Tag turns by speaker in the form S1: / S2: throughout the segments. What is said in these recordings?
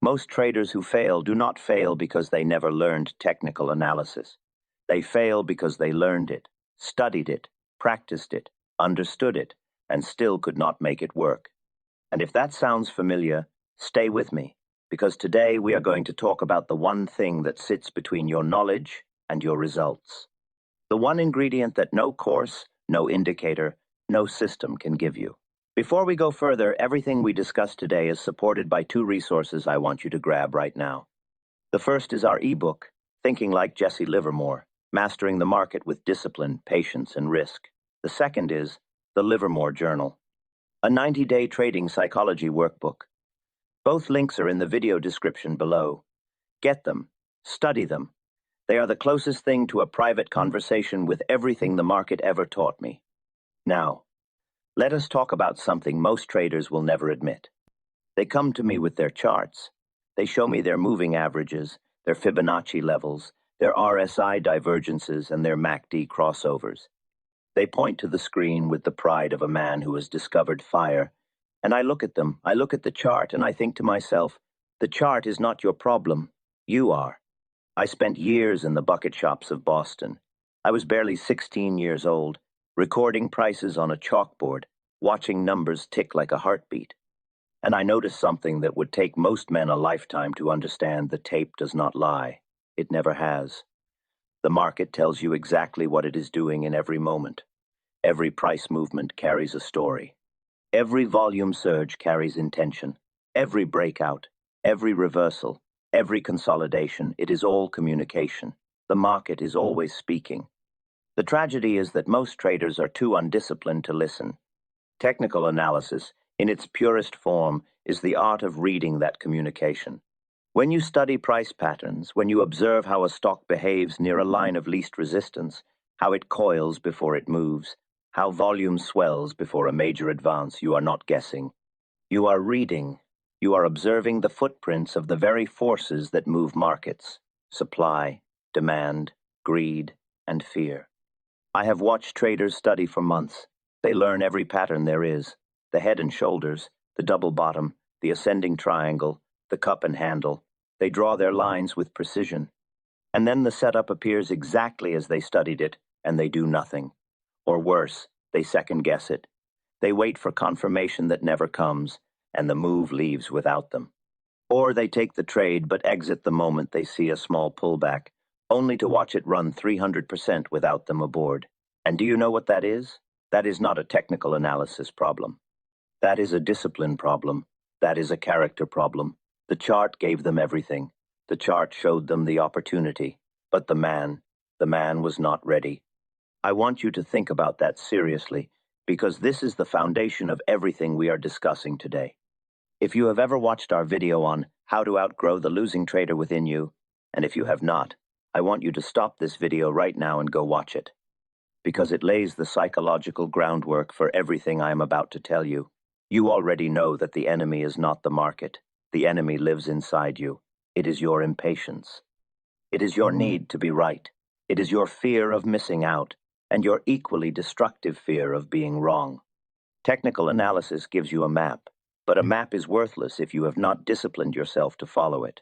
S1: Most traders who fail do not fail because they never learned technical analysis. They fail because they learned it, studied it, practiced it, understood it, and still could not make it work. And if that sounds familiar, stay with me, because today we are going to talk about the one thing that sits between your knowledge and your results. The one ingredient that no course, no indicator, no system can give you. Before we go further, everything we discuss today is supported by two resources I want you to grab right now. The first is our ebook, Thinking Like Jesse Livermore, Mastering the Market with Discipline, Patience, and Risk. The second is the Livermore Journal, a 90-day trading psychology workbook. Both links are in the video description below. Get them, study them. They are the closest thing to a private conversation with everything the market ever taught me. Now, let us talk about something most traders will never admit. They come to me with their charts. They show me their moving averages, their Fibonacci levels, their RSI divergences, and their MACD crossovers. They point to the screen with the pride of a man who has discovered fire, and I look at them, I look at the chart, and I think to myself, the chart is not your problem, you are. I spent years in the bucket shops of Boston. I was barely 16 years old, recording prices on a chalkboard, watching numbers tick like a heartbeat. And I noticed something that would take most men a lifetime to understand: the tape does not lie. It never has. The market tells you exactly what it is doing in every moment. Every price movement carries a story. Every volume surge carries intention. Every breakout, every reversal, every consolidation, it is all communication. The market is always speaking. The tragedy is that most traders are too undisciplined to listen. Technical analysis, in its purest form, is the art of reading that communication. When you study price patterns, when you observe how a stock behaves near a line of least resistance, how it coils before it moves, how volume swells before a major advance, you are not guessing. You are reading. You are observing the footprints of the very forces that move markets: supply, demand, greed, and fear. I have watched traders study for months. They learn every pattern there is: the head and shoulders, the double bottom, the ascending triangle, the cup and handle. They draw their lines with precision. And then the setup appears exactly as they studied it, and they do nothing. Or worse, they second-guess it. They wait for confirmation that never comes, and the move leaves without them. Or they take the trade but exit the moment they see a small pullback, only to watch it run 300% without them aboard. And do you know what that is? That is not a technical analysis problem. That is a discipline problem. That is a character problem. The chart gave them everything. The chart showed them the opportunity. But the man was not ready. I want you to think about that seriously, because this is the foundation of everything we are discussing today. If you have ever watched our video on how to outgrow the losing trader within you, and if you have not, I want you to stop this video right now and go watch it, because it lays the psychological groundwork for everything I am about to tell you. You already know that the enemy is not the market. The enemy lives inside you. It is your impatience. It is your need to be right. It is your fear of missing out, and your equally destructive fear of being wrong. Technical analysis gives you a map, but a map is worthless if you have not disciplined yourself to follow it.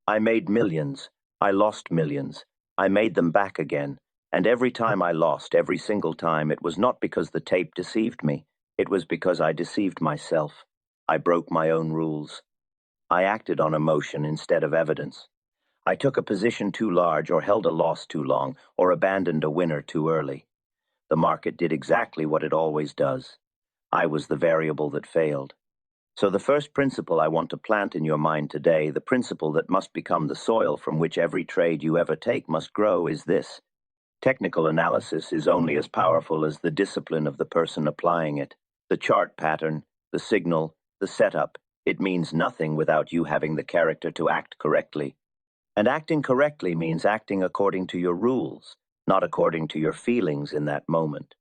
S1: I made millions. I lost millions. I made them back again, and every time I lost, every single time, it was not because the tape deceived me. It was because I deceived myself. I broke my own rules. I acted on emotion instead of evidence. I took a position too large, or held a loss too long, or abandoned a winner too early. The market did exactly what it always does. I was the variable that failed. So the first principle I want to plant in your mind today, the principle that must become the soil from which every trade you ever take must grow, is this: technical analysis is only as powerful as the discipline of the person applying it. The chart pattern, the signal, the setup, it means nothing without you having the character to act correctly. And acting correctly means acting according to your rules, not according to your feelings in that moment.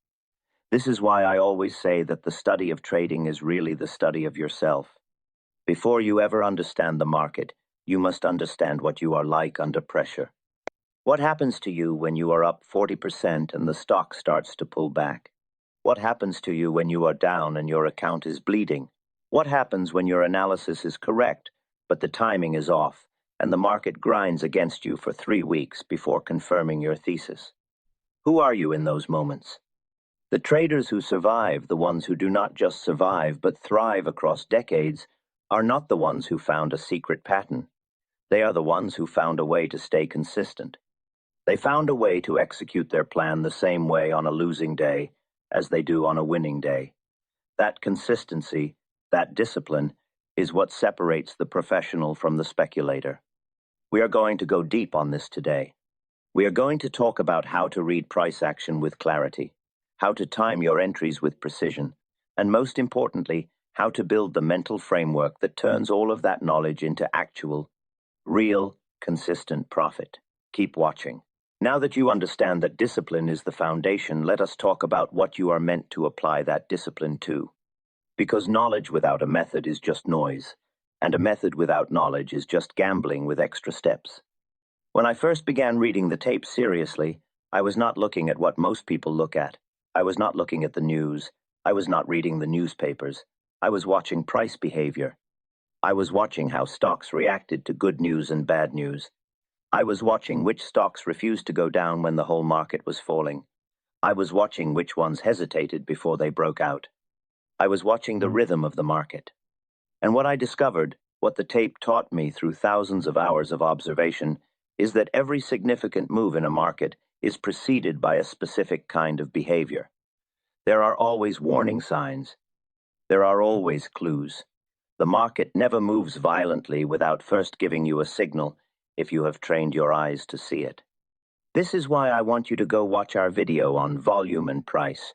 S1: This is why I always say that the study of trading is really the study of yourself. Before you ever understand the market, you must understand what you are like under pressure. What happens to you when you are up 40% and the stock starts to pull back? What happens to you when you are down and your account is bleeding? What happens when your analysis is correct, but the timing is off, and the market grinds against you for 3 weeks before confirming your thesis. Who are you in those moments? The traders who survive, the ones who do not just survive but thrive across decades, are not the ones who found a secret pattern. They are the ones who found a way to stay consistent. They found a way to execute their plan the same way on a losing day as they do on a winning day. That consistency, that discipline, is what separates the professional from the speculator. We are going to go deep on this today. We are going to talk about how to read price action with clarity, how to time your entries with precision, and most importantly, how to build the mental framework that turns all of that knowledge into actual, real, consistent profit. Keep watching. Now that you understand that discipline is the foundation, let us talk about what you are meant to apply that discipline to. Because knowledge without a method is just noise, and a method without knowledge is just gambling with extra steps. When I first began reading the tape seriously, I was not looking at what most people look at. I was not looking at the news. I was not reading the newspapers. I was watching price behavior. I was watching how stocks reacted to good news and bad news. I was watching which stocks refused to go down when the whole market was falling. I was watching which ones hesitated before they broke out. I was watching the rhythm of the market. And what I discovered, what the tape taught me through thousands of hours of observation, is that every significant move in a market is preceded by a specific kind of behavior. There are always warning signs. There are always clues. The market never moves violently without first giving you a signal if you have trained your eyes to see it. This is why I want you to go watch our video on volume and price,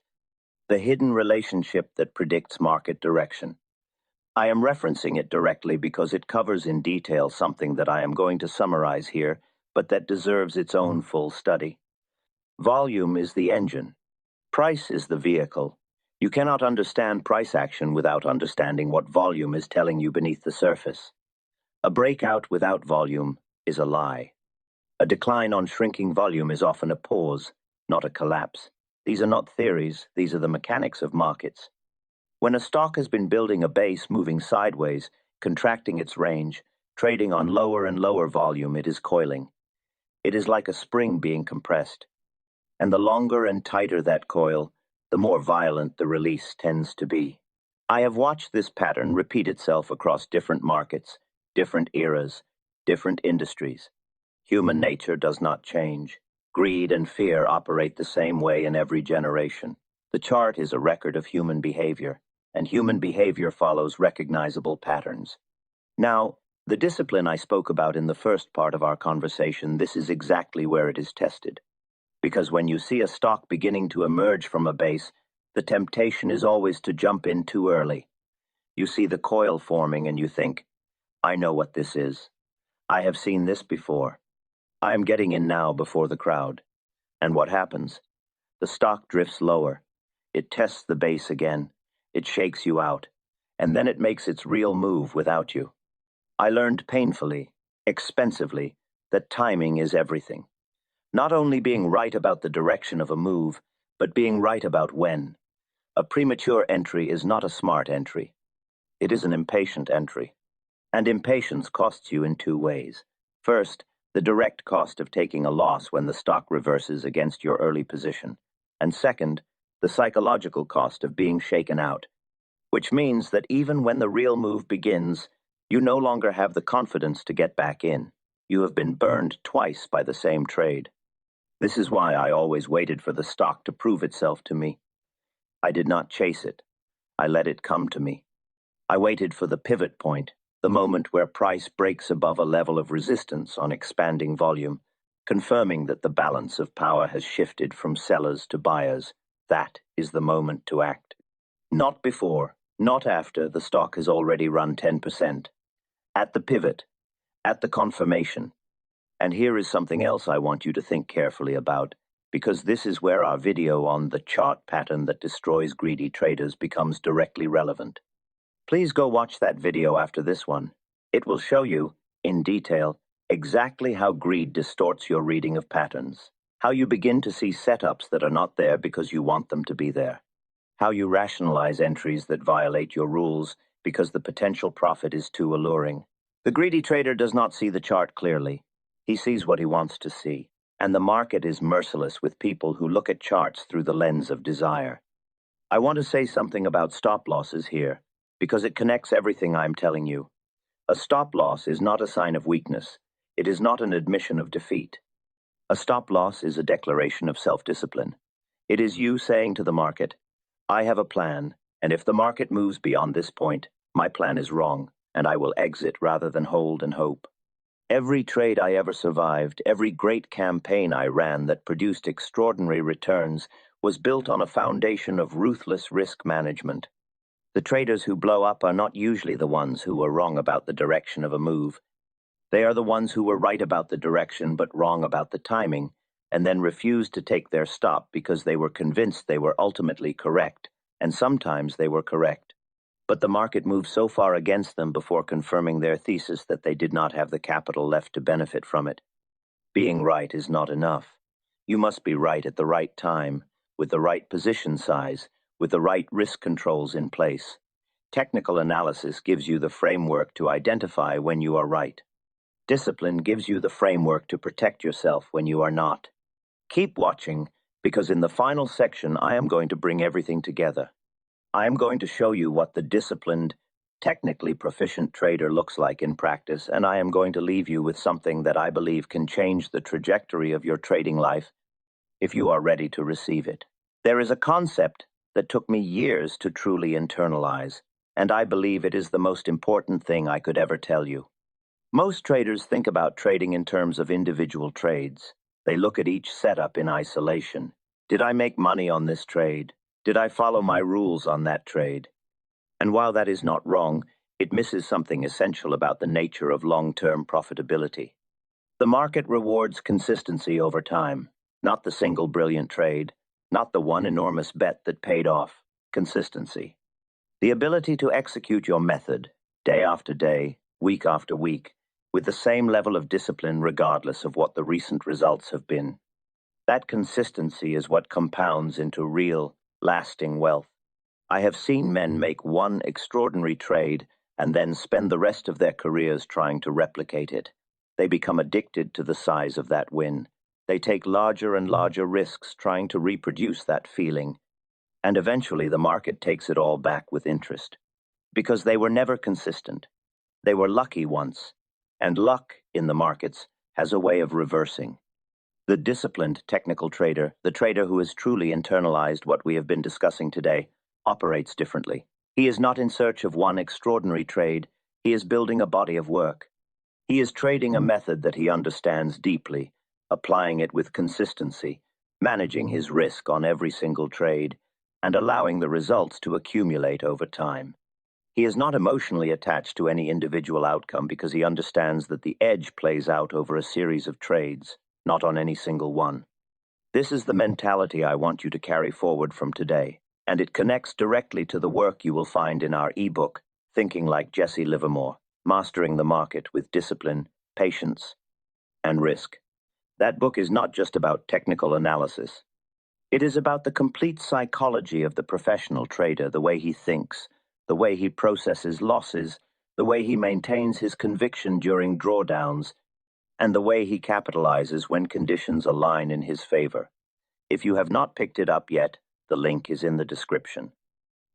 S1: the hidden relationship that predicts market direction. I am referencing it directly because it covers in detail something that I am going to summarize here, but that deserves its own full study. Volume is the engine. Price is the vehicle. You cannot understand price action without understanding what volume is telling you beneath the surface. A breakout without volume is a lie. A decline on shrinking volume is often a pause, not a collapse. These are not theories, these are the mechanics of markets. When a stock has been building a base, moving sideways, contracting its range, trading on lower and lower volume, it is coiling. It is like a spring being compressed. And the longer and tighter that coil, the more violent the release tends to be. I have watched this pattern repeat itself across different markets, different eras, different industries. Human nature does not change. Greed and fear operate the same way in every generation. The chart is a record of human behavior, and human behavior follows recognizable patterns. Now, the discipline I spoke about in the first part of our conversation, this is exactly where it is tested. Because when you see a stock beginning to emerge from a base, the temptation is always to jump in too early. You see the coil forming and you think, I know what this is. I have seen this before. I am getting in now before the crowd. And what happens? The stock drifts lower. It tests the base again. It shakes you out. And then it makes its real move without you. I learned painfully, expensively, that timing is everything. Not only being right about the direction of a move, but being right about when. A premature entry is not a smart entry. It is an impatient entry. And impatience costs you in two ways. First, the direct cost of taking a loss when the stock reverses against your early position. And second, the psychological cost of being shaken out. Which means that even when the real move begins, you no longer have the confidence to get back in. You have been burned twice by the same trade. This is why I always waited for the stock to prove itself to me. I did not chase it. I let it come to me. I waited for the pivot point, the moment where price breaks above a level of resistance on expanding volume, confirming that the balance of power has shifted from sellers to buyers. That is the moment to act. Not before, not after the stock has already run 10%. At the pivot, at the confirmation. And here is something else I want you to think carefully about, because this is where our video on the chart pattern that destroys greedy traders becomes directly relevant. Please go watch that video after this one. It will show you, in detail, exactly how greed distorts your reading of patterns, how you begin to see setups that are not there because you want them to be there, how you rationalize entries that violate your rules because the potential profit is too alluring. The greedy trader does not see the chart clearly. He sees what he wants to see, and the market is merciless with people who look at charts through the lens of desire. I want to say something about stop losses here, because it connects everything I'm telling you. A stop loss is not a sign of weakness. It is not an admission of defeat. A stop loss is a declaration of self-discipline. It is you saying to the market, I have a plan, and if the market moves beyond this point, my plan is wrong, and I will exit rather than hold and hope. Every trade I ever survived, every great campaign I ran that produced extraordinary returns was built on a foundation of ruthless risk management. The traders who blow up are not usually the ones who were wrong about the direction of a move. They are the ones who were right about the direction but wrong about the timing, and then refused to take their stop because they were convinced they were ultimately correct, and sometimes they were correct. But the market moved so far against them before confirming their thesis that they did not have the capital left to benefit from it. Being right is not enough. You must be right at the right time, with the right position size, with the right risk controls in place. Technical analysis gives you the framework to identify when you are right. Discipline gives you the framework to protect yourself when you are not. Keep watching, because in the final section I am going to bring everything together. I am going to show you what the disciplined, technically proficient trader looks like in practice, and I am going to leave you with something that I believe can change the trajectory of your trading life if you are ready to receive it. There is a concept that took me years to truly internalize, and I believe it is the most important thing I could ever tell you. Most traders think about trading in terms of individual trades. They look at each setup in isolation. Did I make money on this trade? Did I follow my rules on that trade? And while that is not wrong, it misses something essential about the nature of long-term profitability. The market rewards consistency over time, not the single brilliant trade, not the one enormous bet that paid off. Consistency. The ability to execute your method, day after day, week after week, with the same level of discipline regardless of what the recent results have been. That consistency is what compounds into real, lasting wealth. I have seen men make one extraordinary trade and then spend the rest of their careers trying to replicate it. They become addicted to the size of that win. They take larger and larger risks trying to reproduce that feeling. And eventually the market takes it all back with interest. Because they were never consistent. They were lucky once. And luck, in the markets, has a way of reversing. The disciplined technical trader, the trader who has truly internalized what we have been discussing today, operates differently. He is not in search of one extraordinary trade. He is building a body of work. He is trading a method that he understands deeply, applying it with consistency, managing his risk on every single trade, and allowing the results to accumulate over time. He is not emotionally attached to any individual outcome because he understands that the edge plays out over a series of trades, not on any single one. This is the mentality I want you to carry forward from today, and it connects directly to the work you will find in our ebook, Thinking Like Jesse Livermore, Mastering the Market with Discipline, Patience, and Risk. That book is not just about technical analysis. It is about the complete psychology of the professional trader, the way he thinks, the way he processes losses, the way he maintains his conviction during drawdowns, and the way he capitalizes when conditions align in his favor. If you have not picked it up yet, the link is in the description.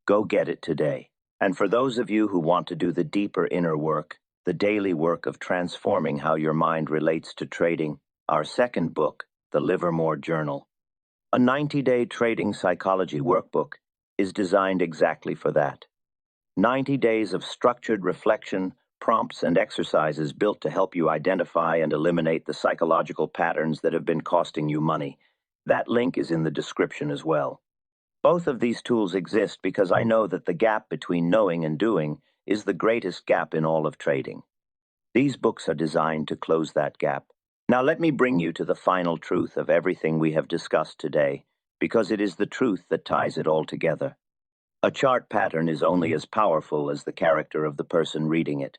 S1: Go get it today. And for those of you who want to do the deeper inner work, the daily work of transforming how your mind relates to trading, our second book, The Livermore Journal, a 90-day trading psychology workbook, is designed exactly for that. 90 days of structured reflection, prompts, and exercises built to help you identify and eliminate the psychological patterns that have been costing you money. That link is in the description as well. Both of these tools exist because I know that the gap between knowing and doing is the greatest gap in all of trading. These books are designed to close that gap. Now let me bring you to the final truth of everything we have discussed today, because it is the truth that ties it all together. A chart pattern is only as powerful as the character of the person reading it.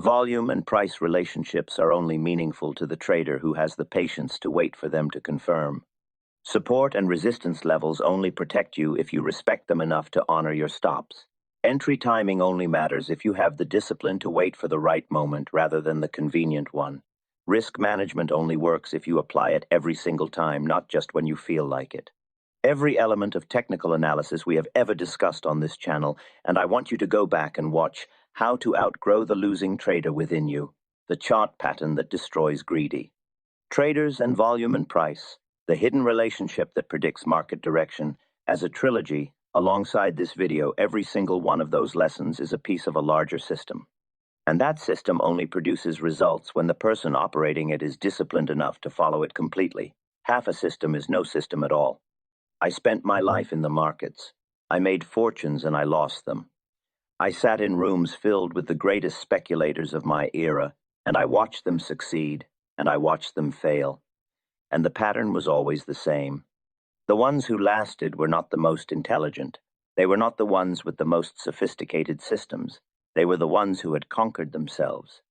S1: Volume and price relationships are only meaningful to the trader who has the patience to wait for them to confirm. Support and resistance levels only protect you if you respect them enough to honor your stops. Entry timing only matters if you have the discipline to wait for the right moment rather than the convenient one. Risk management only works if you apply it every single time, not just when you feel like it. Every element of technical analysis we have ever discussed on this channel, and I want you to go back and watch How to Outgrow the Losing Trader Within You, the chart pattern that destroys greedy. Traders and volume and price, the hidden relationship that predicts market direction. As a trilogy, alongside this video, every single one of those lessons is a piece of a larger system. And that system only produces results when the person operating it is disciplined enough to follow it completely. Half a system is no system at all. I spent my life in the markets. I made fortunes and I lost them. I sat in rooms filled with the greatest speculators of my era, and I watched them succeed, and I watched them fail. And the pattern was always the same. The ones who lasted were not the most intelligent. They were not the ones with the most sophisticated systems. They were the ones who had conquered themselves.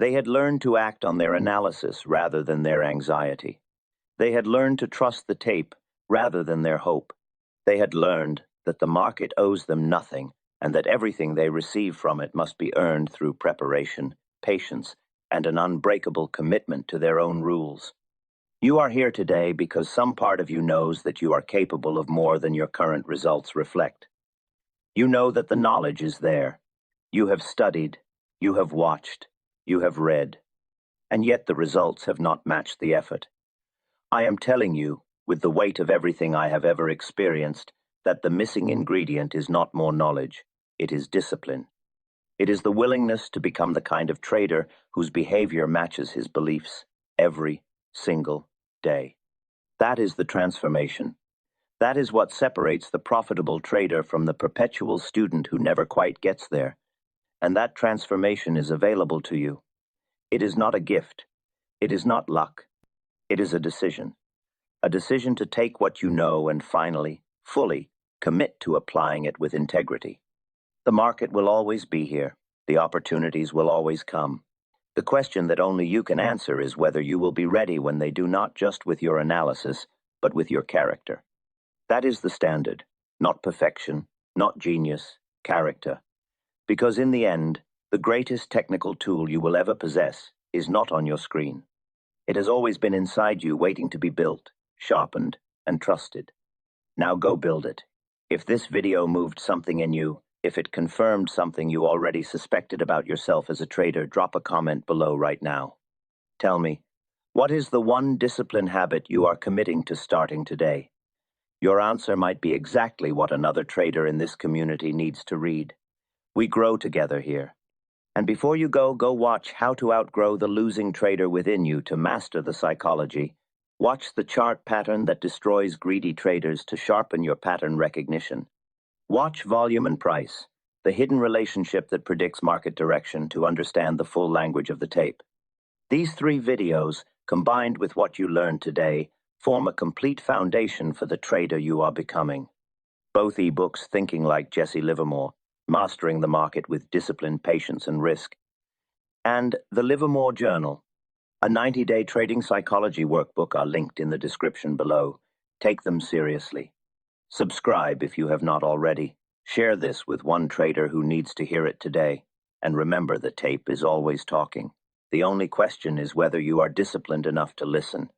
S1: They had learned to act on their analysis rather than their anxiety. They had learned to trust the tape rather than their hope. They had learned that the market owes them nothing and that everything they receive from it must be earned through preparation, patience, and an unbreakable commitment to their own rules. You are here today because some part of you knows that you are capable of more than your current results reflect. You know that the knowledge is there. You have studied, you have watched, you have read, and yet the results have not matched the effort. I am telling you, with the weight of everything I have ever experienced, that the missing ingredient is not more knowledge, it is discipline. It is the willingness to become the kind of trader whose behavior matches his beliefs every single day. That is the transformation. That is what separates the profitable trader from the perpetual student who never quite gets there. And that transformation is available to you. It is not a gift. It is not luck. It is a decision. A decision to take what you know and finally, fully, commit to applying it with integrity. The market will always be here. The opportunities will always come. The question that only you can answer is whether you will be ready when they do, not just with your analysis, but with your character. That is the standard, not perfection, not genius, character. Because in the end, the greatest technical tool you will ever possess is not on your screen. It has always been inside you, waiting to be built, sharpened, and trusted. Now go build it. If this video moved something in you, if it confirmed something you already suspected about yourself as a trader, drop a comment below right now. Tell me, what is the one discipline habit you are committing to starting today? Your answer might be exactly what another trader in this community needs to read. We grow together here. And before you go watch How to Outgrow the Losing Trader Within You to master the psychology. Watch the chart pattern that destroys greedy traders to sharpen your pattern recognition. Watch Volume and Price, the hidden relationship that predicts market direction, to understand the full language of the tape. These 3 videos, combined with what you learned today, form a complete foundation for the trader you are becoming. Both ebooks, Thinking Like Jesse Livermore, Mastering the Market with Discipline, Patience, and Risk, and the Livermore Journal, a 90-day trading psychology workbook, are linked in the description below. Take them seriously. Subscribe if you have not already. Share this with one trader who needs to hear it today. And remember, the tape is always talking. The only question is whether you are disciplined enough to listen.